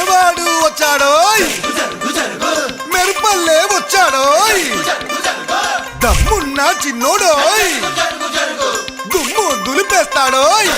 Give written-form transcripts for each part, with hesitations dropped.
మనవాడు వచ్చాడోయ్, మెరుపల్లే వచ్చాడోయ్, దమ్మున్న చిన్నోడోయ్, దుమ్ము దులిపేస్తాడోయ్.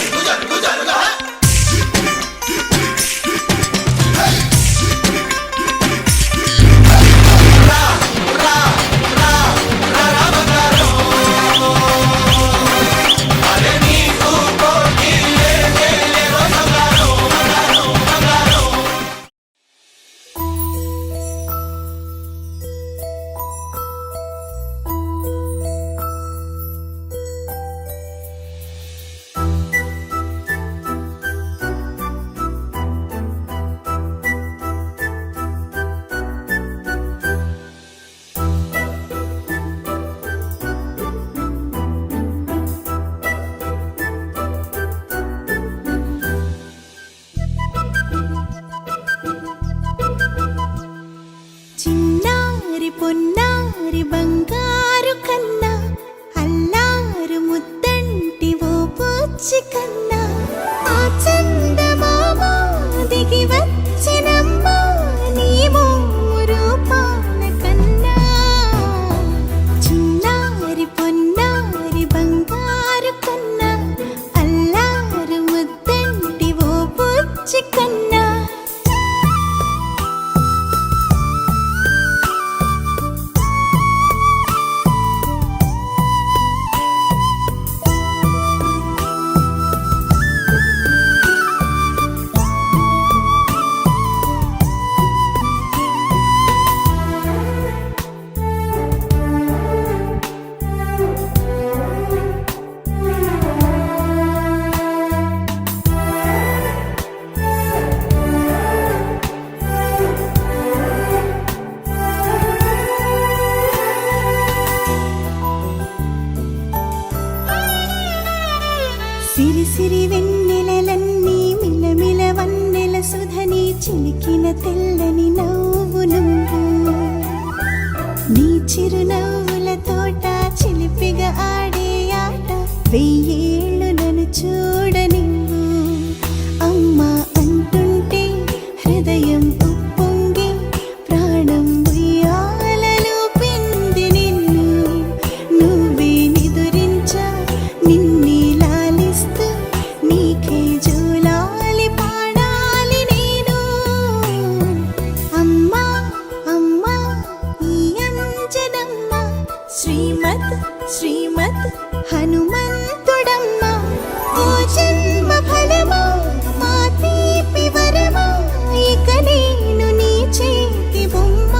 పొన్నారి బంగారు కన్నా అల్లారు ముద్దంటి ఓ పూచి కన్నా ఆ చందమామ దిగి వచ్చినమ్మా నీ రూపాల కన్నా. చిన్నారి పొన్నారి బంగారు కన్నా అల్లారు ముద్దంటి ఓ పూచి కన్నా. సిరి సిరి వెన్నెలలన్నీ మిలమిల వన్నెల సుధని చిలికిన తెల్లని నవ్వు నువ్వు. నీ చిరునవ్వుల తోట చిలిపిగా ఆడే ఆట వెయ్యేళ్ళు నన్ను చూడ నువ్వు. అమ్మా అంటుంటే హృదయం ఉప్పొంగి ప్రాణం ఉయ్యాలలో పింది నిన్ను. నువ్వే నిదురించా నిన్నే నీకే జూలాలి పాడాలి నేను. అమ్మా అమ్మా ఈ అంజనమ్మ శ్రీమత్ శ్రీమత్ హనుమంతుడమ్మ. ఓ జన్మ ఫలమా మా తీపి వరమా ఇక నేను నీ చేతి బొమ్మ.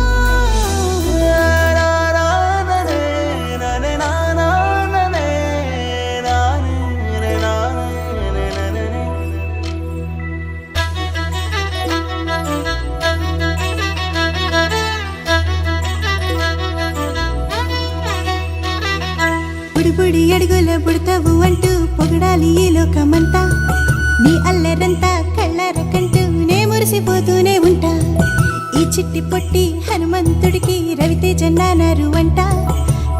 బుడి అడుగుల బుడతావు అంటూ పొగడాలి ఈ లోకమంతా. నీ అల్లరంతా కళ్ళారకంటూ నే మురిసిపోతూనే ఉంటా. ఈ చిట్టి పొట్టి హనుమంతుడికి రవితేజ నానారు అంట.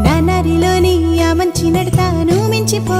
నానారిలోని ఆ మంచి నడతాను మించిపో